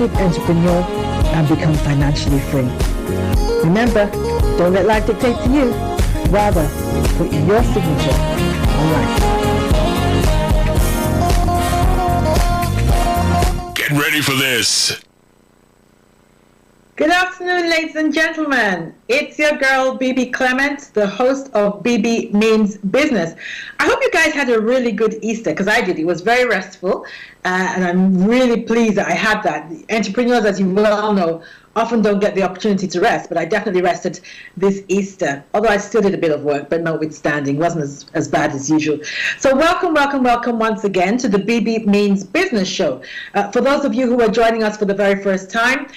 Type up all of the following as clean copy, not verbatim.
entrepreneur and become financially free. Remember, don't let life dictate to you. Rather, put your signature on life. Get ready for this. Good afternoon, ladies and gentlemen. It's your girl, Bebe Clement, the host of Bebe Means Business. I hope you guys had a really good Easter, because I did. It was very restful, and I'm really pleased that I had that. Entrepreneurs, as you well know, often don't get the opportunity to rest, but I definitely rested this Easter, although I still did a bit of work, but notwithstanding, wasn't as bad as usual. So welcome once again to the Bebe Means Business Show. For those of you who are joining us for the very first time,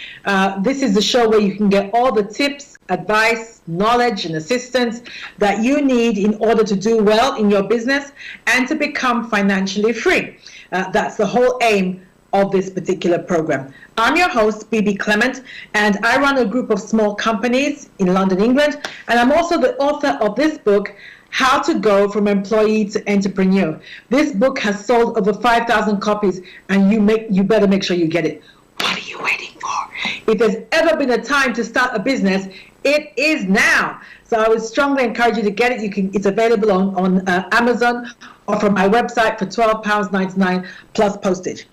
this is the show where you can get all the tips, advice, knowledge, and assistance that you need in order to do well in your business and to become financially free. That's the whole aim of this particular program. I'm your host, Bebe Clement, and I run a group of small companies in London, England, and I'm also the author of this book, How to Go from Employee to Entrepreneur. This book has sold over 5,000 copies, and you better make sure you get it. What are you waiting for? If there's ever been a time to start a business, it is now. So I would strongly encourage you to get it. It's available on Amazon or from my website for £12.99 plus postage.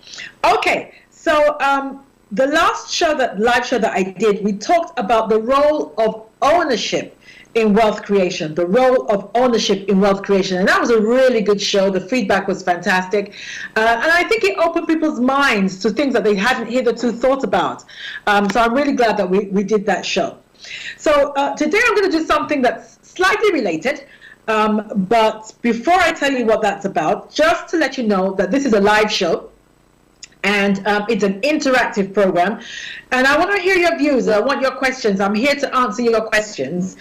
Okay, so the last live show that I did, we talked about the role of ownership in wealth creation, and that was a really good show. The feedback was fantastic, and I think it opened people's minds to things that they hadn't hitherto thought about. So I'm really glad that we did that show. So today I'm going to do something that's slightly related, but before I tell you what that's about, just to let you know that this is a live show, and it's an interactive program, and I want to hear your views. I want your questions. I'm here to answer your questions,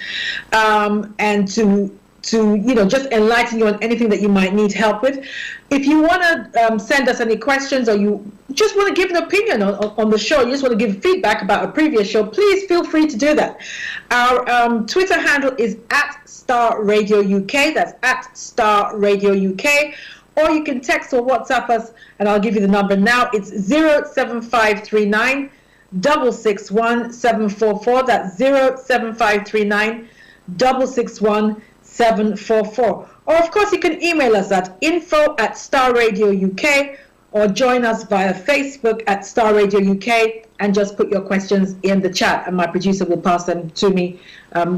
and to just enlighten you on anything that you might need help with. If you want to send us any questions, or you just want to give an opinion on the show, you just want to give feedback about a previous show, please feel free to do that. Our Twitter handle is @StarRadioUK. That's @StarRadioUK. Or you can text or WhatsApp us, and I'll give you the number now. It's 07539 661 744. That's 07539 661 744. Or of course you can email us at info@StarRadioUK, or join us via Facebook at Star Radio UK, and just put your questions in the chat, and my producer will pass them to me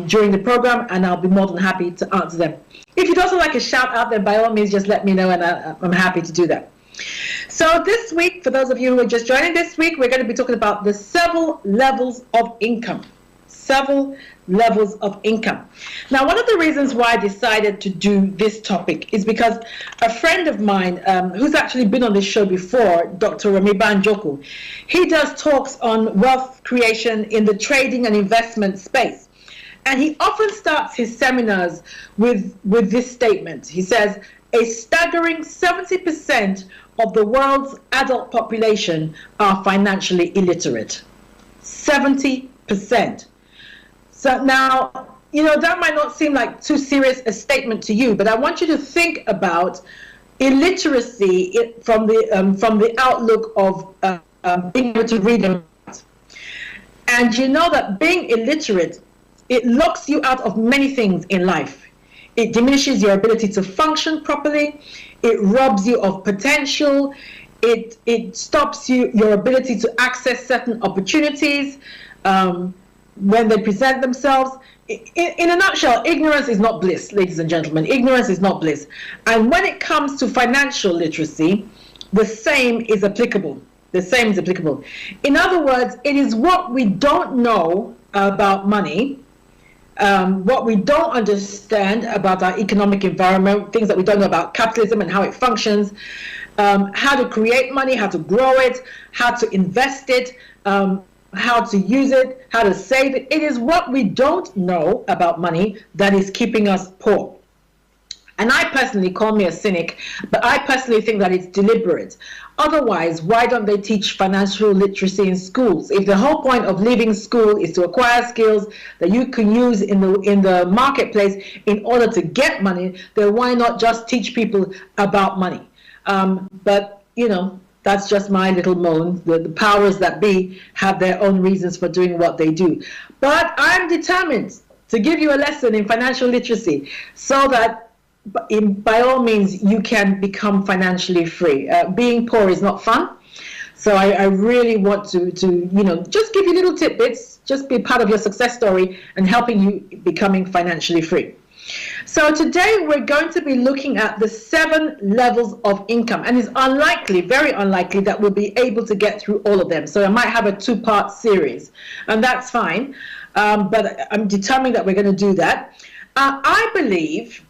during the program, and I'll be more than happy to answer them. If you'd also like a shout out, then by all means just let me know, and I'm happy to do that. So this week, for those of you who are just joining this week, we're going to be talking about the several levels of income. Several levels of income. Now, one of the reasons why I decided to do this topic is because a friend of mine who's actually been on this show before, Dr. Remy Banjoku, he does talks on wealth creation in the trading and investment space. And he often starts his seminars with this statement. He says, a staggering 70% of the world's adult population are financially illiterate. 70%. So now, that might not seem like too serious a statement to you, but I want you to think about illiteracy from the outlook of being able to read and write. And you know that being illiterate, it locks you out of many things in life. It diminishes your ability to function properly. It robs you of potential. It stops your ability to access certain opportunities when they present themselves. In a nutshell, ignorance is not bliss, ladies and gentlemen. Ignorance is not bliss. And when it comes to financial literacy, the same is applicable. In other words, it is what we don't know about money, what we don't understand about our economic environment, things that we don't know about capitalism and how it functions, how to create money, how to grow it, how to invest it, how to use it, how to save it. It is what we don't know about money that is keeping us poor. And I personally, call me a cynic, but I personally think that it's deliberate. Otherwise, why don't they teach financial literacy in schools? If the whole point of leaving school is to acquire skills that you can use in the marketplace in order to get money, then why not just teach people about money? But, you know, That's just my little moan. The powers that be have their own reasons for doing what they do. But I'm determined to give you a lesson in financial literacy so that by all means you can become financially free. Being poor is not fun. So I really want to just give you little tidbits, just be part of your success story and helping you becoming financially free. So today we're going to be looking at the 7 levels of income, and it's unlikely, very unlikely, that we'll be able to get through all of them. So I might have a 2-part series, and that's fine. But I'm determined that we're going to do that. I believe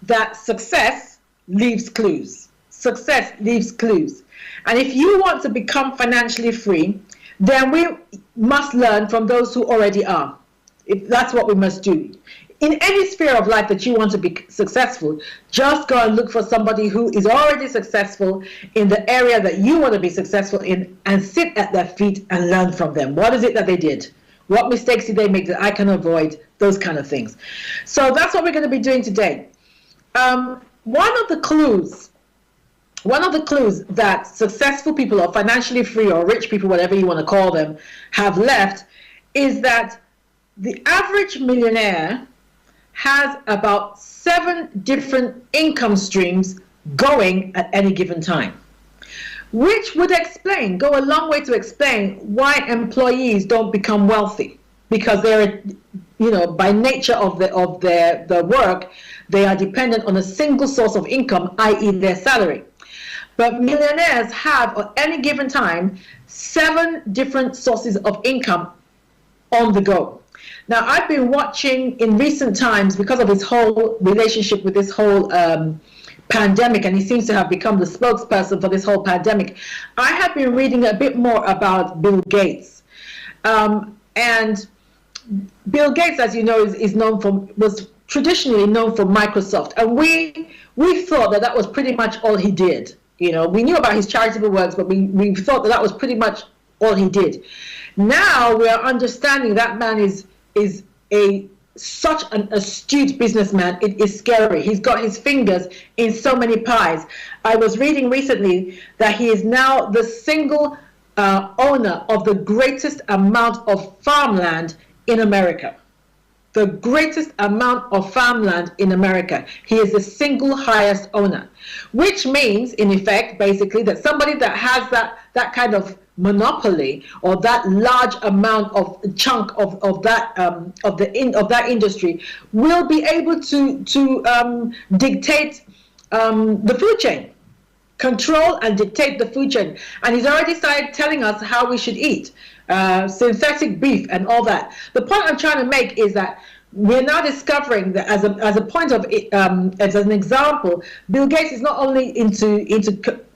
that success leaves clues. Success leaves clues. And if you want to become financially free, then we must learn from those who already are. If that's what we must do. In any sphere of life that you want to be successful, just go and look for somebody who is already successful in the area that you want to be successful in and sit at their feet and learn from them. What is it that they did? What mistakes did they make that I can avoid? Those kind of things. So that's what we're going to be doing today. One of the clues that successful people or financially free or rich people, whatever you want to call them, have left is that the average millionaire has about 7 different income streams going at any given time, which would go a long way to explain why employees don't become wealthy, because they're, by nature of their work, they are dependent on a single source of income, i.e. their salary. But millionaires have at any given time 7 different sources of income on the go. Now, I've been watching in recent times, because of his whole relationship with this whole pandemic, and he seems to have become the spokesperson for this whole pandemic, I have been reading a bit more about Bill Gates. And Bill Gates, as you know, was traditionally known for Microsoft. And we thought that was pretty much all he did. We knew about his charitable works, but we thought that was pretty much all he did. Now we are understanding that man is such an astute businessman. It is scary. He's got his fingers in so many pies. I was reading recently that he is now the single owner of the greatest amount of farmland in America. The greatest amount of farmland in America. He is the single highest owner, which means, in effect, basically, that somebody that has that kind of monopoly or that large amount of chunk of that industry will be able to dictate the food chain, control and dictate the food chain. And he's already started telling us how we should eat. Synthetic beef and all that. The point I'm trying to make is that we're now discovering that as a point of as an example, Bill Gates is not only into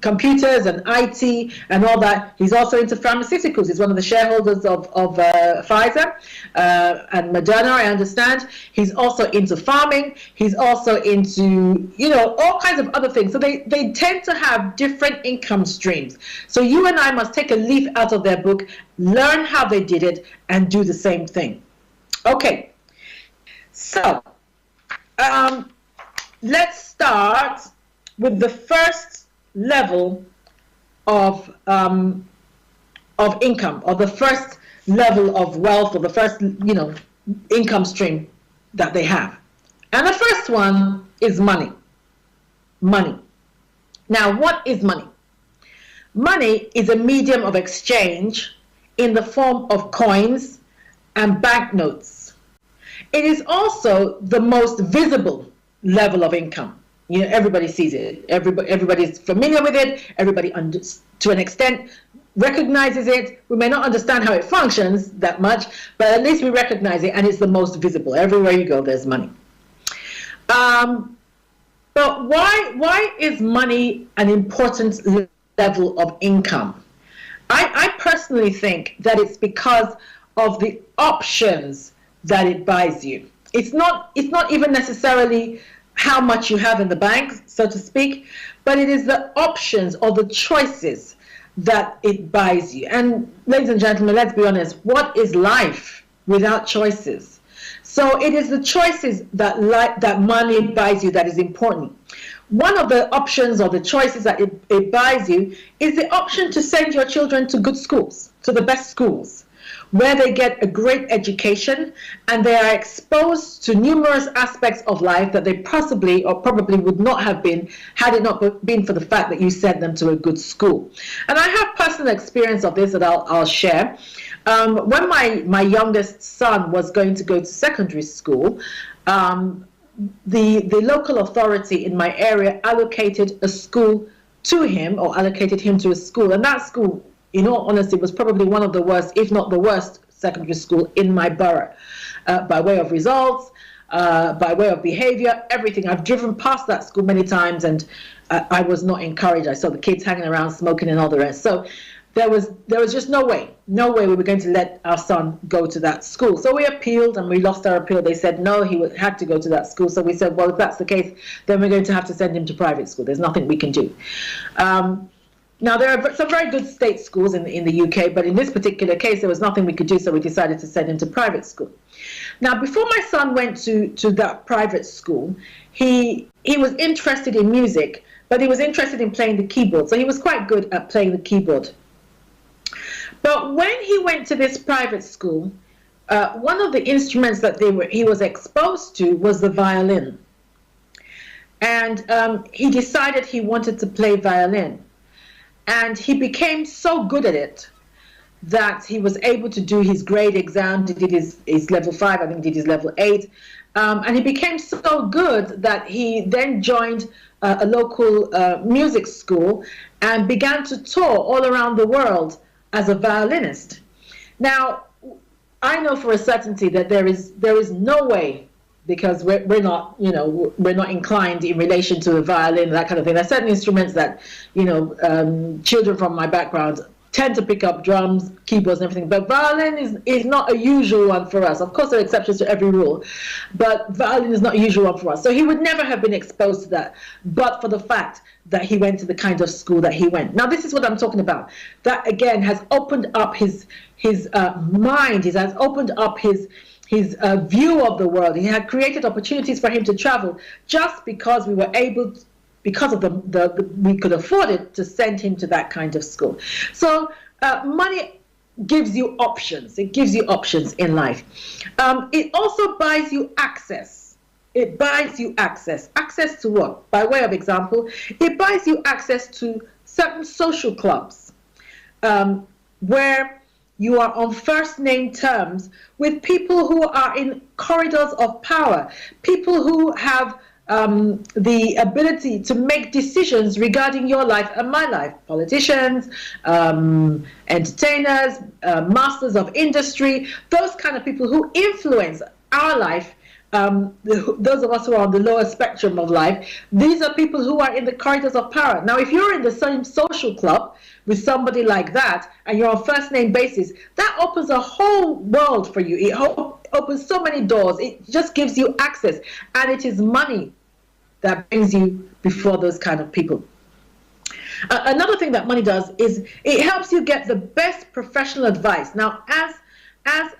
computers and IT and all that. He's also into pharmaceuticals. He's one of the shareholders of Pfizer and Moderna, I understand. He's also into farming. He's also into all kinds of other things. So they tend to have different income streams. So you and I must take a leaf out of their book, learn how they did it, and do the same thing. Okay. So, let's start with the first level of income, or the first level of wealth, or the first, income stream that they have. And the first one is money. Money. Now, what is money? Money is a medium of exchange in the form of coins and banknotes. It is also the most visible level of income. Everybody sees it. Everybody's familiar with it. Everybody, to an extent, recognizes it. We may not understand how it functions that much, but at least we recognize it, and it's the most visible. Everywhere you go, there's money. But why is money an important level of income? I personally think that it's because of the options that it buys you. It's not even necessarily how much you have in the bank, so to speak, but it is the options or the choices that it buys you. And ladies and gentlemen, let's be honest, what is life without choices? So it is the choices that money buys you that is important. one of the options or the choices that it buys you is the option to send your children to good schools, to the best schools, where they get a great education and they are exposed to numerous aspects of life that they possibly or probably would not have been had it not been for the fact that you sent them to a good school. And I have personal experience of this that I'll share. When my youngest son was going to go to secondary school, the local authority in my area allocated a school to him, or allocated him to a school, and that school, in all honesty, was probably one of the worst, if not the worst, secondary school in my borough, by way of results, by way of behavior, everything. I've driven past that school many times, and I was not encouraged. I saw the kids hanging around, smoking, and all the rest. So there was just no way we were going to let our son go to that school. So we appealed, and we lost our appeal. They said no, he had to go to that school. So we said, well, if that's the case, then we're going to have to send him to private school. There's nothing we can do. Now, there are some very good state schools in the UK, but in this particular case, there was nothing we could do, so we decided to send him to private school. Now, before my son went to that private school, he was interested in music, but he was interested in playing the keyboard, so he was quite good at playing the keyboard. But when he went to this private school, one of the instruments that he was exposed to was the violin. And he decided he wanted to play violin. And he became so good at it that he was able to do his grade exam. He did his level 5, I think he did his level 8. And he became so good that he then joined a local music school and began to tour all around the world as a violinist. Now, I know for a certainty that there is no way, because we're not inclined in relation to the violin, that kind of thing. There are certain instruments that, children from my background tend to pick up: drums, keyboards, and everything. But violin is not a usual one for us. Of course, there are exceptions to every rule, but violin is not a usual one for us. So he would never have been exposed to that, but for the fact that he went to the kind of school that he went. Now, this is what I'm talking about. That, again, has opened up his mind. It has opened up his view of the world. He had created opportunities for him to travel just because we were able, because of we could afford it, to send him to that kind of school. So money gives you options. It gives you options in life. It also buys you access. It buys you access. Access to what? By way of example, it buys you access to certain social clubs where you are on first name terms with people who are in corridors of power, people who have the ability to make decisions regarding your life and my life. Politicians, entertainers, masters of industry, those kind of people who influence our life. Those of us who are on the lower spectrum of life, these are people who are in the corridors of power. Now, if you're in the same social club with somebody like that, and you're on first name basis, that opens a whole world for you. It opens so many doors. It just gives you access, and it is money that brings you before those kind of people. Another thing that money does is it helps you get the best professional advice. Now, as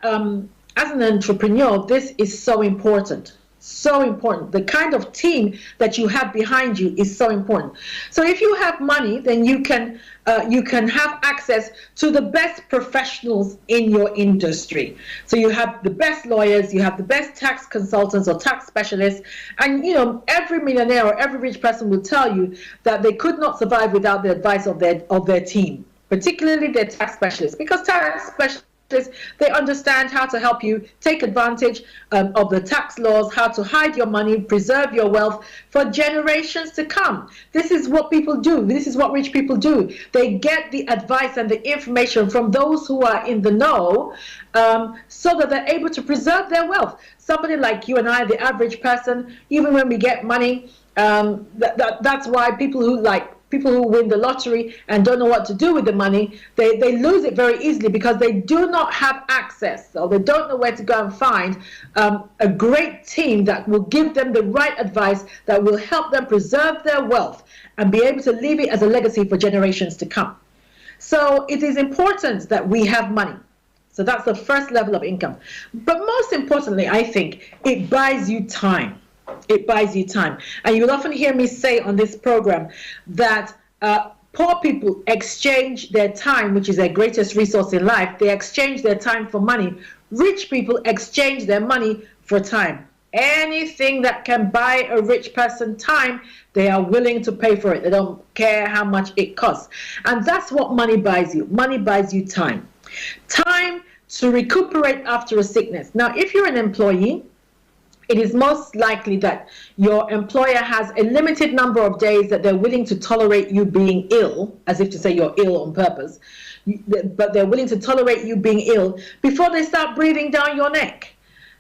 an entrepreneur, this is so important. So important. The kind of team that you have behind you is so important. So if you have money, then you can have access to the best professionals in your industry. So you have the best lawyers, you have the best tax consultants or tax specialists, and every millionaire or every rich person will tell you that they could not survive without the advice of their team, particularly their tax specialists, because tax specialists, they understand how to help you take advantage of the tax laws, how to hide your money, preserve your wealth for generations to come. This is what people do. This is what rich people do. They get the advice and the information from those who are in the know, so that they're able to preserve their wealth. Somebody like you and I, the average person, even when we get money, that's why people who win the lottery and don't know what to do with the money, they lose it very easily because they do not have access, or they don't know where to go and find a great team that will give them the right advice that will help them preserve their wealth and be able to leave it as a legacy for generations to come. So it is important that we have money. So that's the first level of income. But most importantly, I think it buys you time. It buys you time. And you'll often hear me say on this program that poor people exchange their time, which is their greatest resource in life. They exchange their time for money. Rich people exchange their money for time. Anything that can buy a rich person time, they are willing to pay for it. They don't care how much it costs. And that's what money buys you. Money buys you time. Time to recuperate after a sickness. Now, if you're an employee, it is most likely that your employer has a limited number of days that they're willing to tolerate you being ill, as if to say you're ill on purpose, but they're willing to tolerate you being ill before they start breathing down your neck.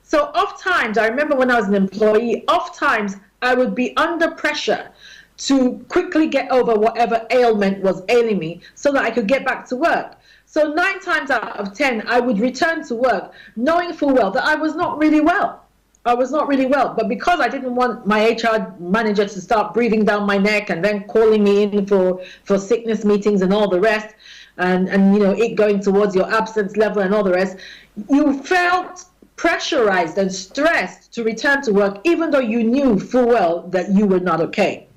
So oftentimes, I remember when I was an employee, oftentimes I would be under pressure to quickly get over whatever ailment was ailing me so that I could get back to work. So 9 times out of 10, I would return to work knowing full well that I was not really well. But because I didn't want my HR manager to start breathing down my neck and then calling me in for sickness meetings and all the rest, and it going towards your absence level and all the rest, you felt pressurized and stressed to return to work, even though you knew full well that you were not okay.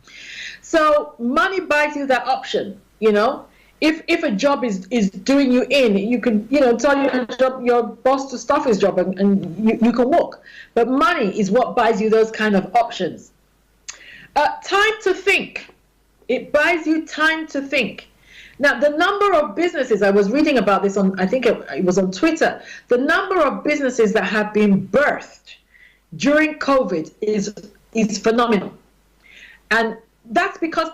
So money buys you that option, If a job is doing you in, you can tell your boss to stop his job and you can walk. But money is what buys you those kind of options. Time to think. It buys you time to think. Now, the number of businesses, I was reading about this I think it was on Twitter, the number of businesses that have been birthed during COVID is phenomenal. And that's because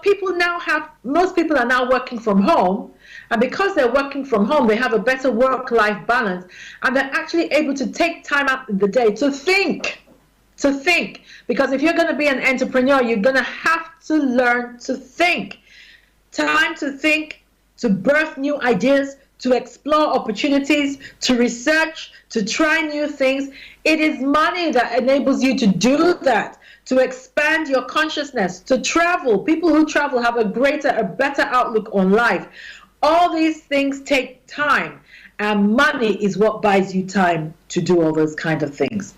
most people are now working from home, and because they're working from home, they have a better work-life balance, and they're actually able to take time out of the day to think. Because if you're going to be an entrepreneur, you're going to have to learn to think. Time to think, to birth new ideas, to explore opportunities, to research, to try new things. It is money that enables you to do that, to expand your consciousness, to travel. People who travel have a better outlook on life. All these things take time, and money is what buys you time to do all those kind of things.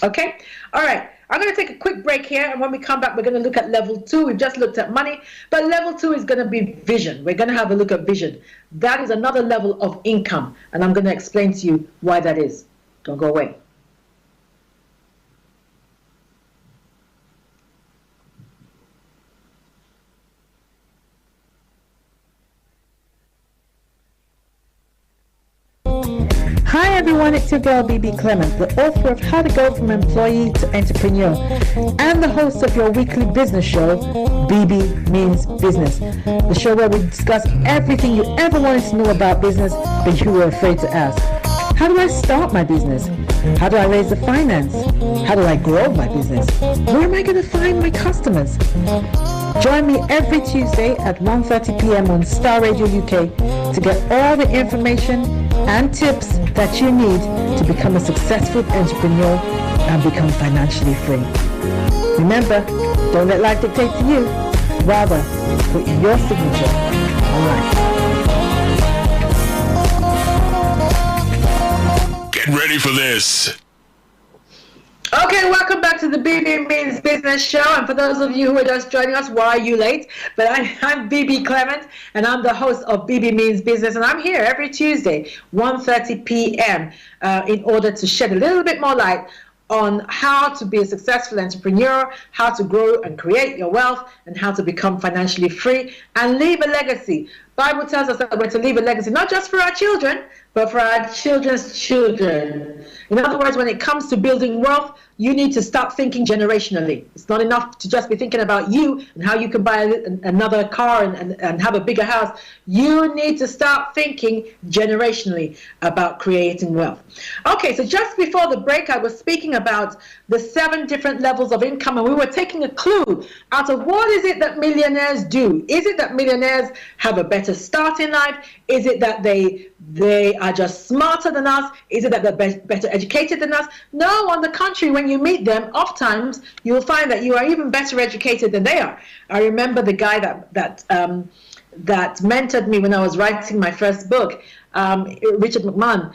Okay? All right. I'm going to take a quick break here, and when we come back, we're going to look at level 2. We've just looked at money, but level 2 is going to be vision. We're going to have a look at vision. That is another level of income, and I'm going to explain to you why that is. Don't go away. Hi everyone, it's your girl Bebe Clement, the author of How to Go from Employee to Entrepreneur and the host of your weekly business show, Bebe Means Business, the show where we discuss everything you ever wanted to know about business but you were afraid to ask. How do I start my business? How do I raise the finance? How do I grow my business? Where am I going to find my customers? Join me every Tuesday at 1:30 p.m. on Star Radio UK to get all the information and tips that you need to become a successful entrepreneur and become financially free. Remember, don't let life dictate to you. Rather, put your signature on life. Get ready for this. Okay, welcome back to the Bebe Means Business Show. And for those of you who are just joining us, why are you late? But I'm Bebe Clement, and I'm the host of Bebe Means Business. And I'm here every Tuesday, 1:30 p.m., in order to shed a little bit more light on how to be a successful entrepreneur, how to grow and create your wealth, and how to become financially free and leave a legacy. Bible tells us that we're to leave a legacy, not just for our children, but for our children's children. In other words, when it comes to building wealth, you need to start thinking generationally. It's not enough to just be thinking about you and how you can buy another car and have a bigger house. You need to start thinking generationally about creating wealth. Okay, so just before the break, I was speaking about the 7 different levels of income, and we were taking a clue out of what is it that millionaires do. Is it that millionaires have a better start in life? Is it that they are just smarter than us? Is it that they're better educated than us? No, on the contrary, when you meet them, oftentimes you'll find that you are even better educated than they are. I remember the guy that mentored me when I was writing my first book, Richard McMahon.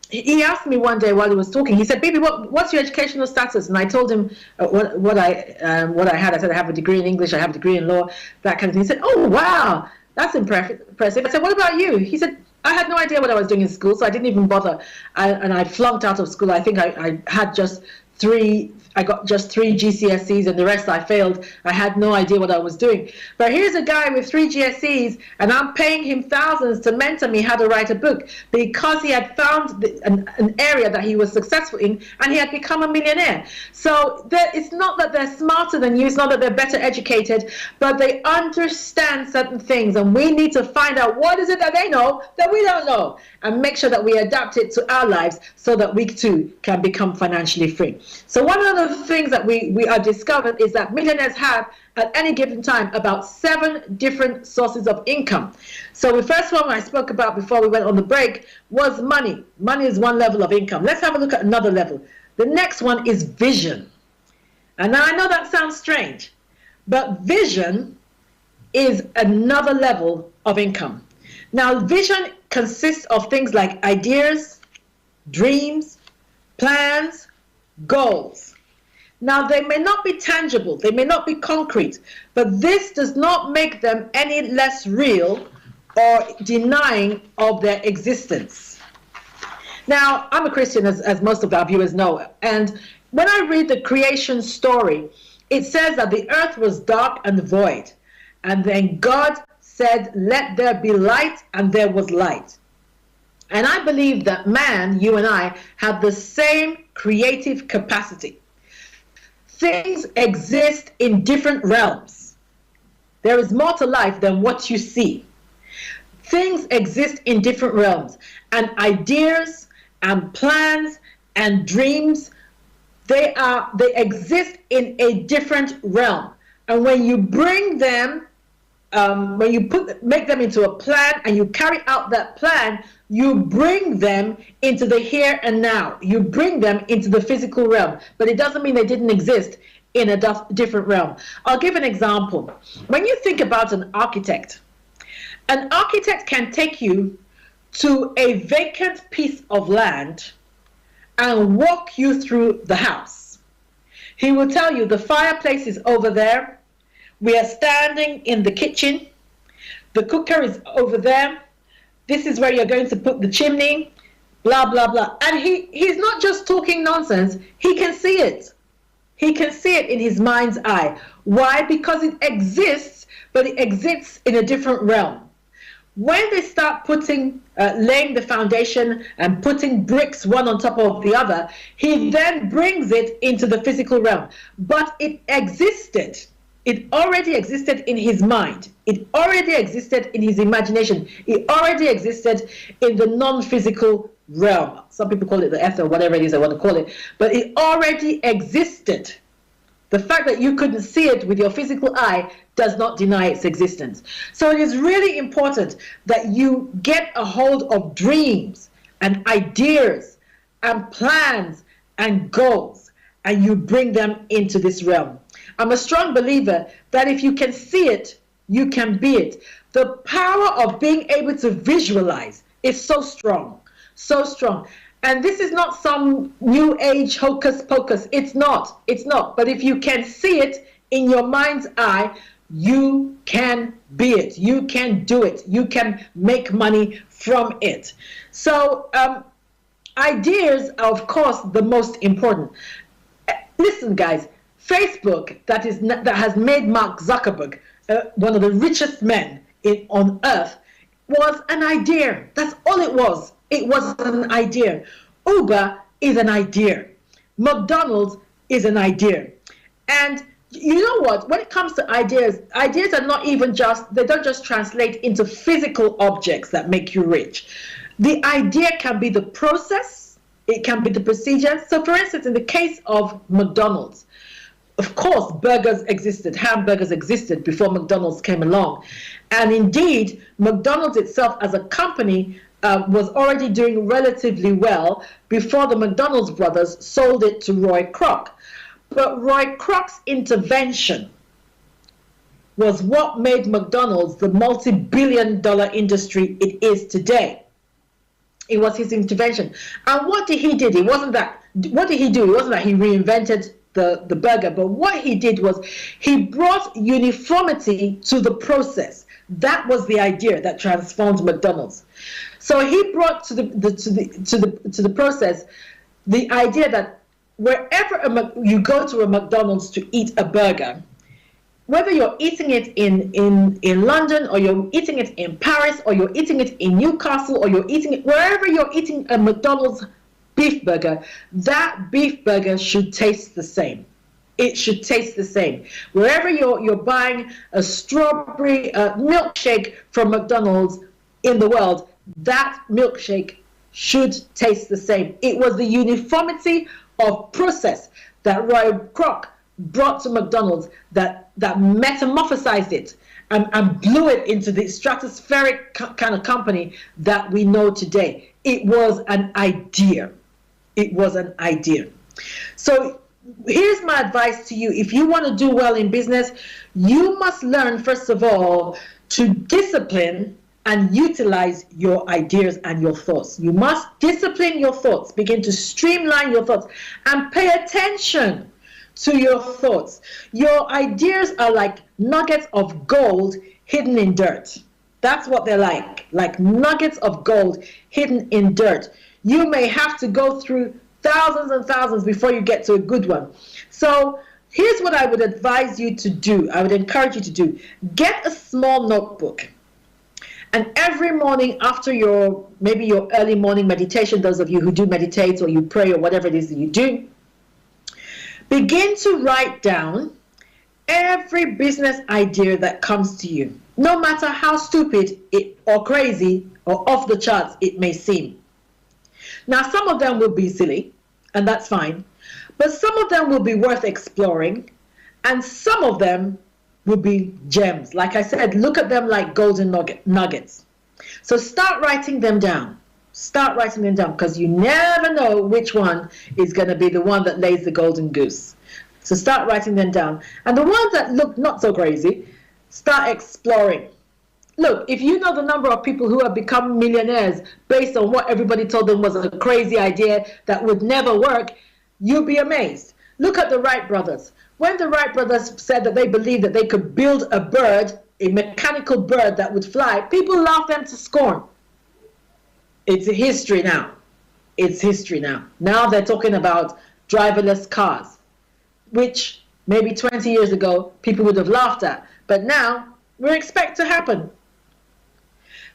he asked me one day while he was talking. He said, "Baby, what's your educational status?" And I told him what I had. I said, "I have a degree in English. I have a degree in law, that kind of thing." He said, "Oh wow, that's impressive." I said, "What about you?" He said, "I had no idea what I was doing in school, so I didn't even bother. And I flunked out of school. I think I had just three. I got just 3 GCSEs, and the rest I failed. I had no idea what I was doing. But here's a guy with 3 GCSEs, and I'm paying him thousands to mentor me how to write a book because he had found an area that he was successful in, and he had become a millionaire." So it's not that they're smarter than you, it's not that they're better educated, but they understand certain things, and we need to find out what is it that they know that we don't know, and make sure that we adapt it to our lives so that we too can become financially free. So one of the things that we are discovered is that millionaires have at any given time about 7 different sources of income. So the first one I spoke about before we went on the break was money. Money is one level of income. Let's have a look at another level. The next one is vision. And now I know that sounds strange, but vision is another level of income. Now vision consists of things like ideas, dreams, plans, goals. Now, they may not be tangible, they may not be concrete, but this does not make them any less real or denying of their existence. Now, I'm a Christian, as most of our viewers know, and when I read the creation story, it says that the earth was dark and void, and then God said, "Let there be light," and there was light. And I believe that man, you and I, have the same creative capacity. Things exist in different realms. There is more to life than what you see. Things exist in different realms, and ideas and plans and dreams, they exist in a different realm. And when you bring them, when you make them into a plan and you carry out that plan, you bring them into the here and now. You bring them into the physical realm, but it doesn't mean they didn't exist in a different realm. I'll give an example. When you think about an architect can take you to a vacant piece of land and walk you through the house. He will tell you the fireplace is over there. We are standing in the kitchen. The cooker is over there. This is where you're going to put the chimney, blah, blah, blah. And he's not just talking nonsense. He can see it. He can see it in his mind's eye. Why? Because it exists, but it exists in a different realm. When they start laying the foundation and putting bricks one on top of the other, he then brings it into the physical realm. But it existed. It already existed in his mind. It already existed in his imagination. It already existed in the non-physical realm. Some people call it the ether, whatever it is they want to call it. But it already existed. The fact that you couldn't see it with your physical eye does not deny its existence. So it is really important that you get a hold of dreams and ideas and plans and goals, and you bring them into this realm. I'm a strong believer that if you can see it, you can be it. The power of being able to visualize is so strong, so strong. And this is not some new age hocus pocus. It's not. But if you can see it in your mind's eye, you can be it. You can do it. You can make money from it. So ideas are, of course, the most important. Listen, guys, Facebook, that has made Mark Zuckerberg one of the richest men on earth, was an idea. That's all it was. It was an idea. Uber is an idea. McDonald's is an idea. And you know what? When it comes to ideas are not even they don't just translate into physical objects that make you rich. The idea can be the process. It can be the procedure. So for instance, in the case of McDonald's, of course, burgers existed, hamburgers existed before McDonald's came along. And indeed, McDonald's itself as a company was already doing relatively well before the McDonald's brothers sold it to Roy Kroc. But Roy Kroc's intervention was what made McDonald's the multi-billion-dollar industry it is today. It was his intervention. And what did he do? It wasn't that. What did he do? It wasn't that he reinvented the burger, but what he did was he brought uniformity to the process. That was the idea that transformed McDonald's. So he brought to the process the idea that wherever you go to a McDonald's to eat a burger, whether you're eating it in London, or you're eating it in Paris, or you're eating it in Newcastle, or you're eating it wherever you're eating a McDonald's beef burger, that beef burger should taste the same. It should taste the same. Wherever you're buying a strawberry milkshake from McDonald's in the world, that milkshake should taste the same. It was the uniformity of process that Roy Kroc brought to McDonald's that metamorphosized it and blew it into the stratospheric kind of company that we know today. It was an idea. It was an idea. So here's my advice to you. If you want to do well in business, you must learn, first of all, to discipline and utilize your ideas and your thoughts. You must discipline your thoughts, begin to streamline your thoughts, and pay attention to your thoughts. Your ideas are like nuggets of gold hidden in dirt. That's what they're like nuggets of gold hidden in dirt. You may have to go through thousands and thousands before you get to a good one. So here's what I would advise you to do. I would encourage you to do. Get a small notebook. And every morning after maybe your early morning meditation, those of you who do meditate or you pray or whatever it is that you do, begin to write down every business idea that comes to you, no matter how stupid or crazy or off the charts it may seem. Now, some of them will be silly, and that's fine, but some of them will be worth exploring, and some of them will be gems. Like I said, look at them like golden nuggets. So start writing them down. Start writing them down, because you never know which one is going to be the one that lays the golden goose. So start writing them down. And the ones that look not so crazy, start exploring. Look, if you know the number of people who have become millionaires based on what everybody told them was a crazy idea that would never work, you'll be amazed. Look at the Wright brothers. When the Wright brothers said that they believed that they could build a bird, a mechanical bird that would fly, people laughed them to scorn. It's history now. It's history now. Now they're talking about driverless cars, which maybe 20 years ago people would have laughed at. But now we expect to happen.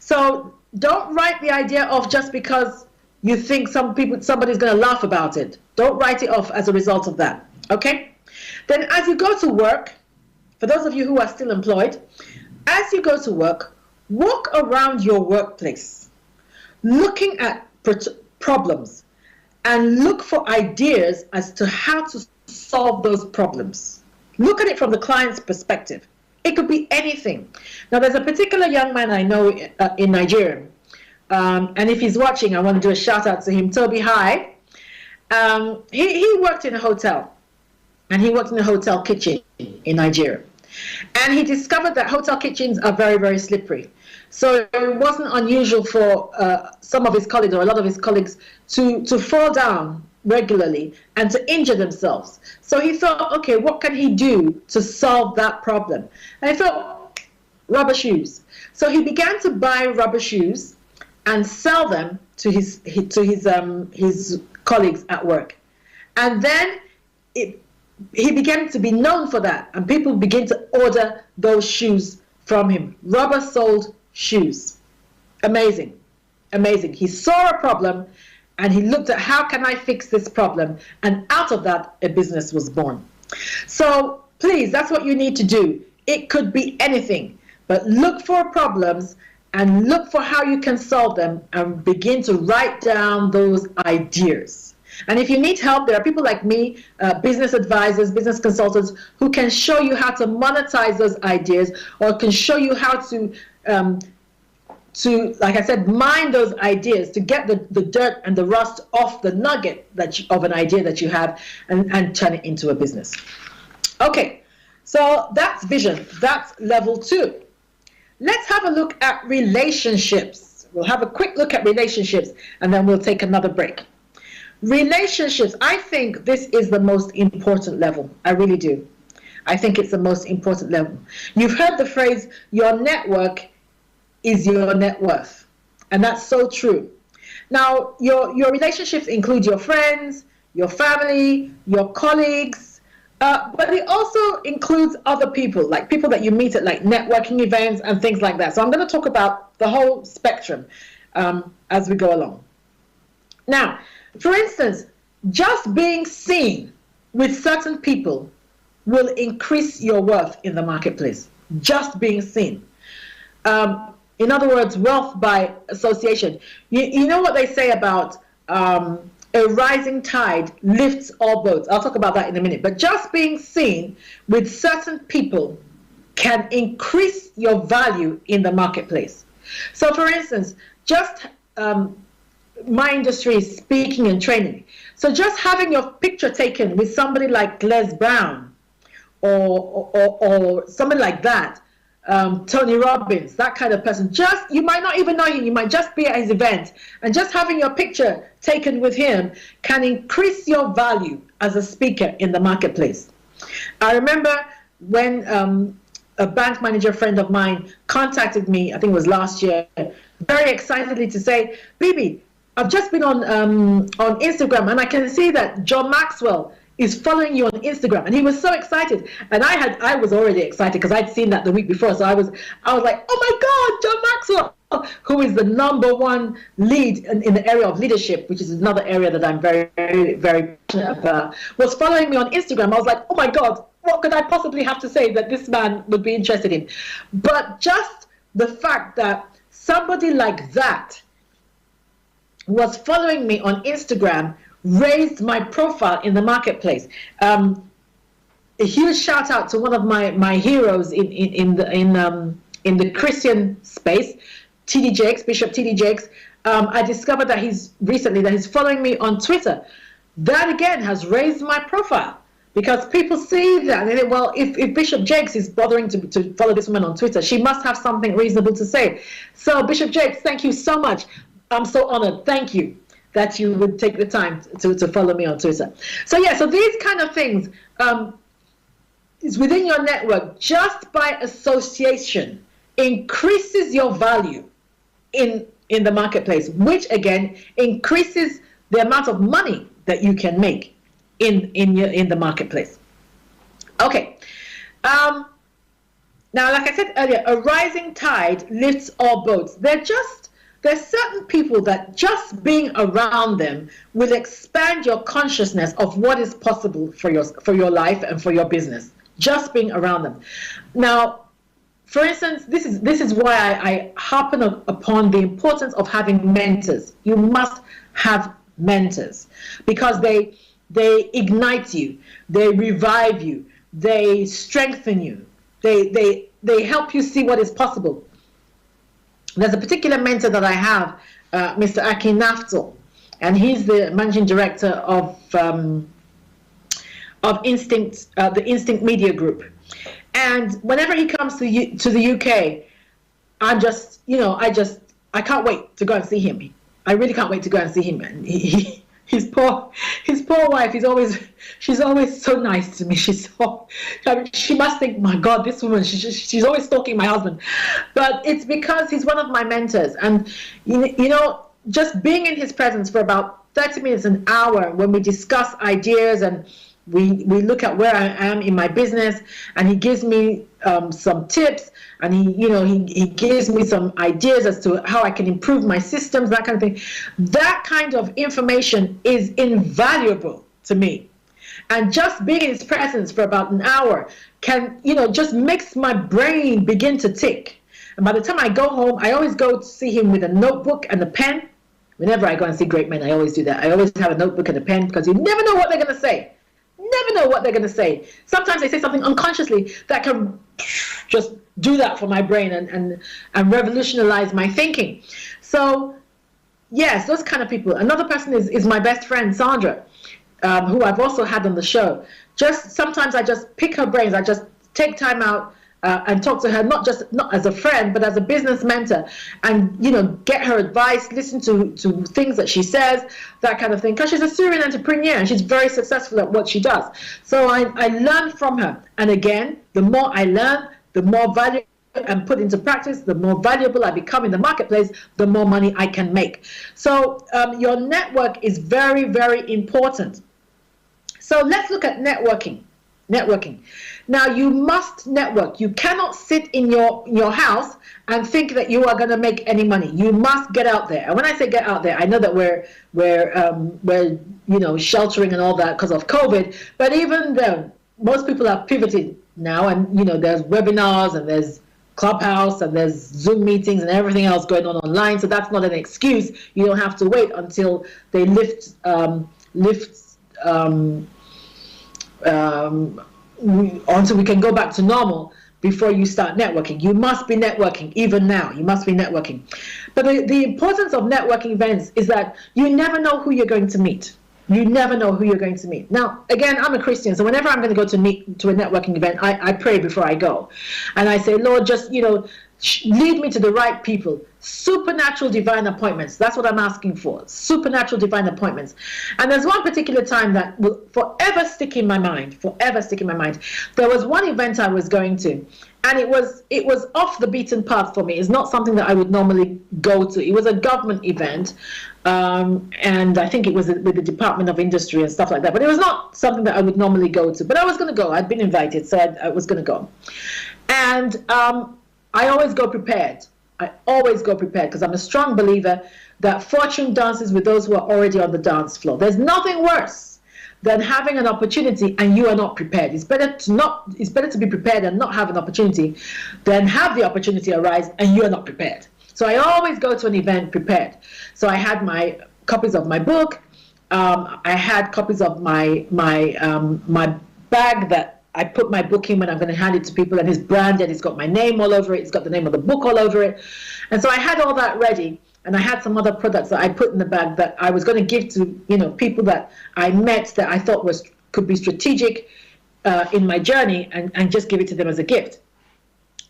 So don't write the idea off just because you think somebody's going to laugh about it. Don't write it off as a result of that. Okay? Then as you go to work, for those of you who are still employed, as you go to work, walk around your workplace, looking at problems, and look for ideas as to how to solve those problems. Look at it from the client's perspective. It could be anything. Now, there's a particular young man I know in Nigeria, and if he's watching, I want to do a shout out to him. Toby, hi. He worked in a hotel, and he worked in a hotel kitchen in Nigeria. And he discovered that hotel kitchens are very, very slippery. So it wasn't unusual for some of his colleagues, or a lot of his colleagues, to fall down regularly and to injure themselves. So he thought, okay, what can he do to solve that problem? And he thought, rubber shoes. So he began to buy rubber shoes and sell them to his colleagues at work. And then he began to be known for that, and people began to order those shoes from him. Rubber-soled shoes. Amazing. Amazing. He saw a problem, and he looked at, how can I fix this problem? And out of that, a business was born. So please, that's what you need to do. It could be anything, but look for problems and look for how you can solve them, and begin to write down those ideas. And if you need help, there are people like me, business advisors, business consultants, who can show you how to monetize those ideas, or can show you how to, like I said, mine those ideas, to get the dirt and the rust off the nugget of an idea that you have, and turn it into a business. Okay, so that's vision. That's level 2. Let's have a look at relationships. We'll have a quick look at relationships, and then we'll take another break. Relationships, I think this is the most important level. I really do. I think it's the most important level. You've heard the phrase, your network is your net worth. And that's so true. Now, your relationships include your friends, your family, your colleagues, but it also includes other people, like people that you meet at like networking events and things like that. So I'm going to talk about the whole spectrum as we go along. Now, for instance, just being seen with certain people will increase your worth in the marketplace. Just being seen. In other words, wealth by association. You know what they say about a rising tide lifts all boats. I'll talk about that in a minute. But just being seen with certain people can increase your value in the marketplace. So for instance, just my industry is speaking and training. So just having your picture taken with somebody like Les Brown or somebody like that, Tony Robbins, that kind of person, just, you might not even know him, you might just be at his event, and just having your picture taken with him can increase your value as a speaker in the marketplace. I remember when a bank manager friend of mine contacted me, I think it was last year, very excitedly to say, Bebe, I've just been on Instagram and I can see that John Maxwell is following you on Instagram, and he was so excited, and I was already excited because I'd seen that the week before, so I was like, oh my God, John Maxwell, who is the #1 lead in the area of leadership, which is another area that I'm very, very, very passionate about, was following me on Instagram. I was like, oh my God, what could I possibly have to say that this man would be interested in? But just the fact that somebody like that was following me on Instagram raised my profile in the marketplace. A huge shout out to one of my heroes in the Christian space, T.D. Jakes, Bishop T.D. Jakes. I discovered that he's following me on Twitter. That again has raised my profile because people see that and they think, well, if Bishop Jakes is bothering to follow this woman on Twitter, she must have something reasonable to say. So Bishop Jakes, thank you so much. I'm so honored. Thank you that you would take the time to follow me on Twitter. So yeah, so these kind of things is within your network, just by association, increases your value in the marketplace, which again increases the amount of money that you can make in the marketplace. Okay. Now, like I said earlier, a rising tide lifts all boats. There's certain people that just being around them will expand your consciousness of what is possible for your life and for your business. Just being around them. Now, for instance, this is why I harpen upon the importance of having mentors. You must have mentors because they ignite you, they revive you, they strengthen you, they help you see what is possible. There's a particular mentor that I have, Mr. Aki Naftel, and he's the managing director of Instinct, the Instinct Media Group. And whenever he comes to the UK, I can't wait to go and see him. I really can't wait to go and see him. And his poor wife, she's always so nice to me. She must think, my God, this woman, she's always stalking my husband. But it's because he's one of my mentors. And, just being in his presence for about 30 minutes, an hour, when we discuss ideas and we look at where I am in my business, and he gives me some tips, and he gives me some ideas as to how I can improve my systems, that kind of thing. That kind of information is invaluable to me. And just being in his presence for about an hour can, just makes my brain begin to tick. And by the time I go home, I always go to see him with a notebook and a pen. Whenever I go and see great men, I always do that. I always have a notebook and a pen because you never know what they're going to say. Never know what they're going to say. Sometimes they say something unconsciously that can just do that for my brain and revolutionize my thinking. So yes, those kind of people. Another person is my best friend, Sandra, who I've also had on the show. Just sometimes I just pick her brains. I just take time out and talk to her not as a friend, but as a business mentor, and get her advice, listen to things that she says, that kind of thing. Because she's a serial entrepreneur and she's very successful at what she does. So I learned from her, and again, the more I learn, the more value and put into practice, the more valuable I become in the marketplace, the more money I can make. So your network is very, very important. So let's look at networking. Now, you must network. You cannot sit in your house and think that you are going to make any money. You must get out there. And when I say get out there, I know that we're sheltering and all that because of COVID. But even then, most people have pivoted now, and there's webinars and there's Clubhouse and there's Zoom meetings and everything else going on online. So that's not an excuse. You don't have to wait until they lift until we can go back to normal before you start networking. You must be networking. Even now, you must be networking. But the importance of networking events is that you never know who you're going to meet. You never know who you're going to meet. Now, again, I'm a Christian, so whenever I'm going to go to a networking event, I pray before I go. And I say, Lord, just, lead me to the right people. Supernatural divine appointments. That's what I'm asking for. Supernatural divine appointments. And there's one particular time that will forever stick in my mind. There was one event I was going to, and it was off the beaten path for me. It's not something that I would normally go to. It was a government event, and I think it was with the Department of Industry and stuff like that. But it was not something that I would normally go to. But I was going to go. I'd been invited, so I was going to go. And I always go prepared. Because I'm a strong believer that fortune dances with those who are already on the dance floor. There's nothing worse than having an opportunity and you are not prepared. It's better to be prepared and not have an opportunity than have the opportunity arise and you are not prepared. So I always go to an event prepared. So I had my copies of my book. I had copies of my bag that I put my book in when I'm going to hand it to people, and it's branded. It's got my name all over it. It's got the name of the book all over it. And so I had all that ready, and I had some other products that I put in the bag that I was going to give to people that I met that I thought could be strategic in my journey, and just give it to them as a gift.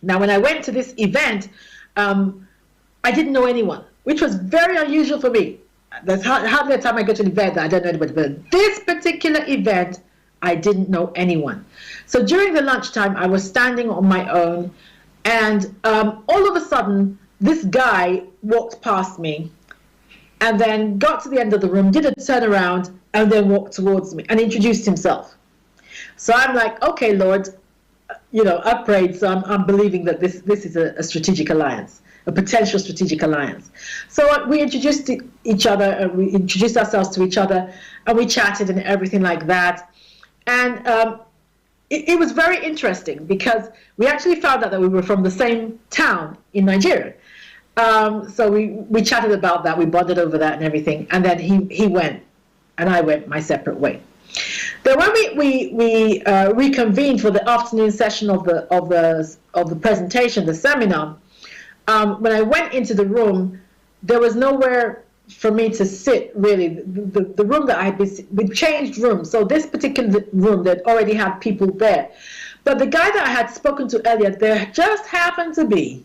Now, when I went to this event, I didn't know anyone, which was very unusual for me. There's hardly a time I go to an event that I don't know anybody. But this particular event, I didn't know anyone. So during the lunchtime, I was standing on my own, and all of a sudden, this guy walked past me and then got to the end of the room, did a turnaround, and then walked towards me and introduced himself. So I'm like, okay, Lord, I prayed, so I'm believing that this is a strategic alliance, a potential strategic alliance. So we introduced each other, and we introduced ourselves to each other, and we chatted and everything like that. And it was very interesting because we actually found out that we were from the same town in Nigeria. So we chatted about that, we bonded over that and everything. And then he went, and I went my separate way. Then when we reconvened for the afternoon session of the presentation, the seminar, when I went into the room, there was nowhere for me to sit, really. The room that we changed rooms. So this particular room that already had people there. But the guy that I had spoken to earlier, there just happened to be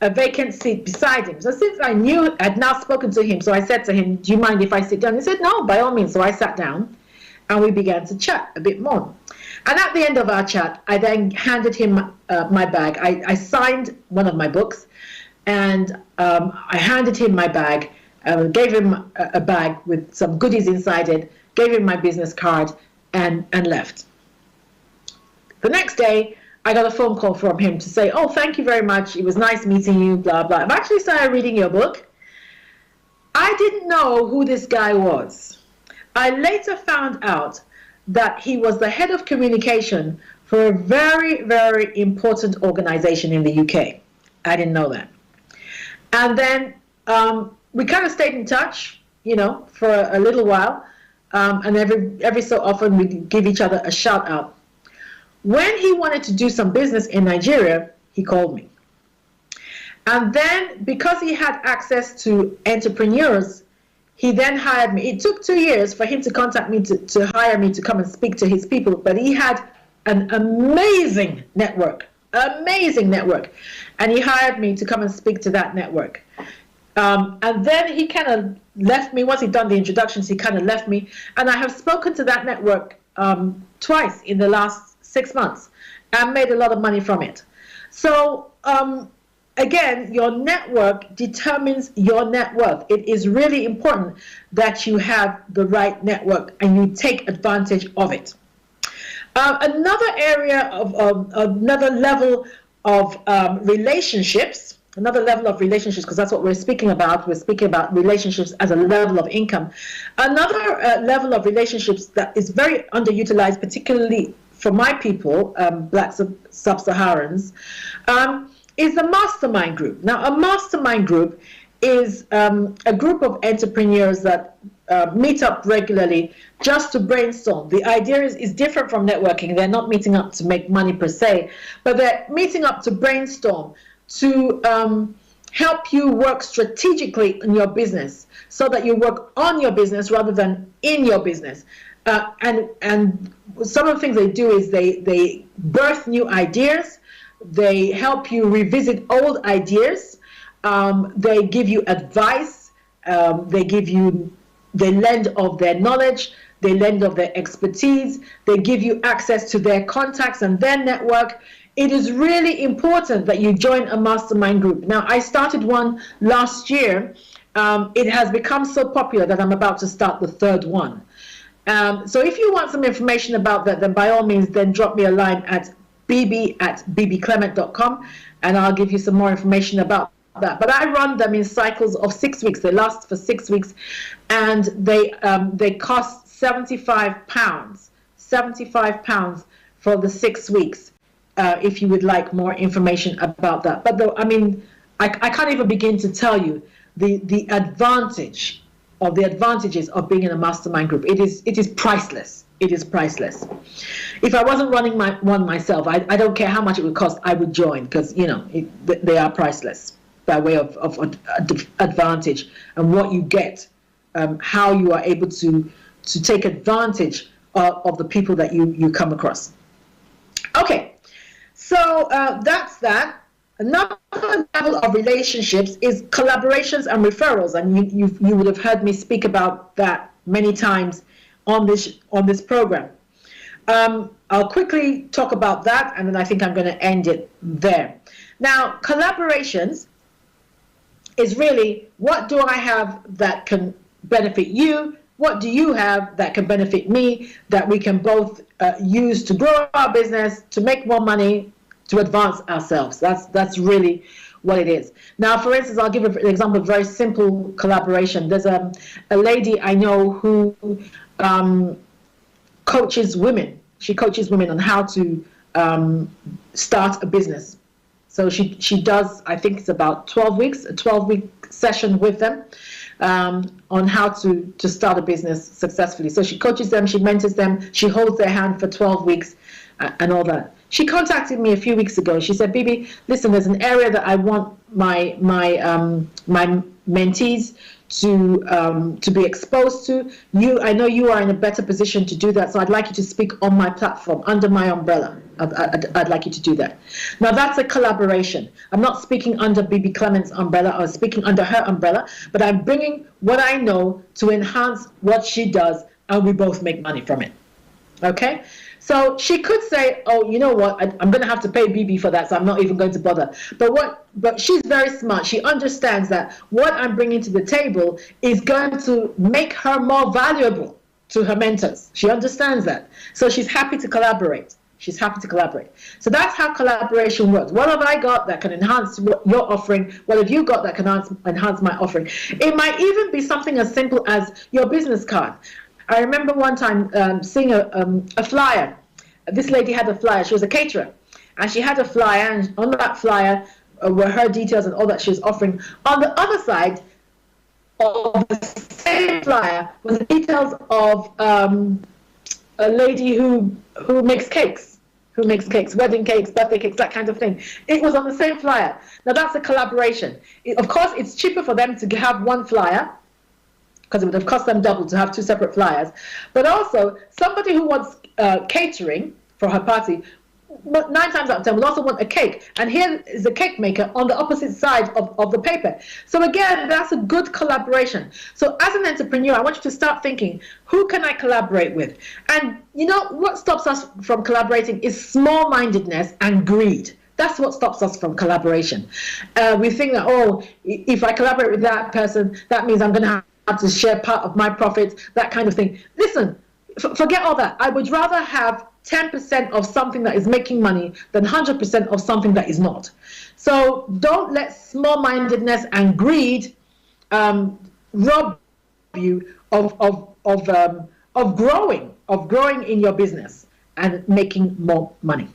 a vacant seat beside him. So since I knew I'd now spoken to him, so I said to him, do you mind if I sit down? He said, no, by all means. So I sat down and we began to chat a bit more. And at the end of our chat, I then handed him my bag. I signed one of my books, and I handed him my bag, gave him a bag with some goodies inside it, gave him my business card, and left. The next day, I got a phone call from him to say, oh, thank you very much. It was nice meeting you, blah, blah. I've actually started reading your book. I didn't know who this guy was. I later found out that he was the head of communication for a very, very important organization in the UK. I didn't know that. And then we kind of stayed in touch, for a little while. And every so often we give each other a shout out. When he wanted to do some business in Nigeria, he called me. And then because he had access to entrepreneurs, he then hired me. It took 2 years for him to contact me to hire me to come and speak to his people, but he had an amazing network, and he hired me to come and speak to that network. And then he kind of left me. Once he'd done the introductions, he kind of left me, and I have spoken to that network twice in the last 6 months and made a lot of money from it. So again, your network determines your net worth. It is really important that you have the right network and you take advantage of it. Another area of another level of relationships, because that's what we're speaking about. We're speaking about relationships as a level of income. Another level of relationships that is very underutilized, particularly for my people, Black Sub-Saharans, is the Mastermind Group. Now, a Mastermind Group is a group of entrepreneurs that meet up regularly just to brainstorm. The idea is different from networking. They're not meeting up to make money per se, but they're meeting up to brainstorm, to help you work strategically in your business so that you work on your business rather than in your business. And some of the things they do is they birth new ideas. They help you revisit old ideas. They give you advice. They lend of their knowledge. They lend of their expertise. They give you access to their contacts and their network. It is really important that you join a mastermind group. Now, I started one last year. It has become so popular that I'm about to start the third one. So if you want some information about that, then by all means, then drop me a line at bb@bbclement.com, and I'll give you some more information about that. But I run them in cycles of 6 weeks. They last for 6 weeks, and they cost £75. £75 for the 6 weeks. If you would like more information about that. But I can't even begin to tell you the advantages of being in a mastermind group. It is priceless. It is priceless. If I wasn't running one myself, I don't care how much it would cost, I would join, because they are priceless by way of advantage and what you get, how you are able to take advantage of the people that you come across. Okay, so that's that. Another level of relationships is collaborations and referrals, and you would have heard me speak about that many times on this program. I'll quickly talk about that, and then I think I'm going to end it there. Now, collaborations is really, what do I have that can benefit you? What do you have that can benefit me, that we can both use to grow our business, to make more money, to advance ourselves? That's really what it is. Now, for instance, I'll give an example of a very simple collaboration. There's a lady I know who coaches women. She coaches women on how to start a business. So she does, I think it's about 12 weeks, a 12-week session with them on how to start a business successfully. So she coaches them, she mentors them, she holds their hand for 12 weeks and all that. She contacted me a few weeks ago. She said, Bebe, listen, there's an area that I want my mentees to be exposed to. I know you are in a better position to do that, so I'd like you to speak on my platform, under my umbrella. I'd like you to do that. Now, that's a collaboration. I'm not speaking under Bebe Clement's umbrella or speaking under her umbrella, but I'm bringing what I know to enhance what she does, and we both make money from it. Okay? So she could say, oh, you know what, I'm going to have to pay Bebe for that, so I'm not even going to bother. But she's very smart. She understands that what I'm bringing to the table is going to make her more valuable to her mentors. She understands that. So she's happy to collaborate. She's happy to collaborate. So that's how collaboration works. What have I got that can enhance what you're offering? What have you got that can enhance my offering? It might even be something as simple as your business card. I remember one time seeing a flyer. This lady had a flyer. She was a caterer, and she had a flyer, and on that flyer were her details and all that she was offering. On the other side of the same flyer was the details of a lady who makes cakes, wedding cakes, birthday cakes, that kind of thing. It was on the same flyer. Now, that's a collaboration. Of course, it's cheaper for them to have one flyer, because it would have cost them double to have two separate flyers. But also, somebody who wants catering for her party, but 9 times out of 10 will also want a cake. And here is the cake maker on the opposite side of the paper. So again, that's a good collaboration. So as an entrepreneur, I want you to start thinking, who can I collaborate with? And you know what stops us from collaborating is small-mindedness and greed. That's what stops us from collaboration. We think that, oh, if I collaborate with that person, that means I'm going to have to share part of my profits, that kind of thing. Listen, forget all that. I would rather have 10% of something that is making money than 100% of something that is not. So don't let small-mindedness and greed rob you of growing in your business and making more money.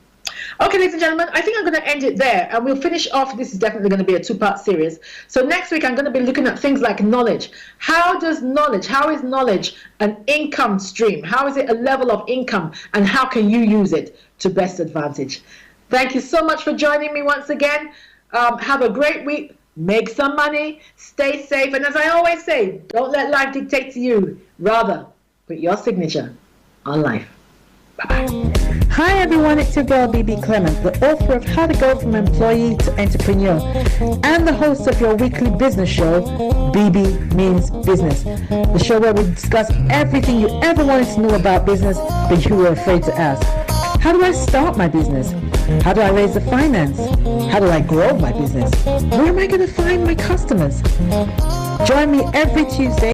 Okay, ladies and gentlemen, I think I'm going to end it there, and we'll finish off. This is definitely going to be a 2-part series. So next week, I'm going to be looking at things like knowledge. How is knowledge an income stream? How is it a level of income, and how can you use it to best advantage? Thank you so much for joining me once again. Have a great week. Make some money. Stay safe. And as I always say, don't let life dictate to you. Rather, put your signature on life. Bye-bye. Hi everyone, it's your girl Bebe Clement, the author of How to Go from Employee to Entrepreneur and the host of your weekly business show, Bebe Means Business, the show where we discuss everything you ever wanted to know about business but you were afraid to ask. How do I start my business? How do I raise the finance? How do I grow my business? Where am I going to find my customers? Join me every Tuesday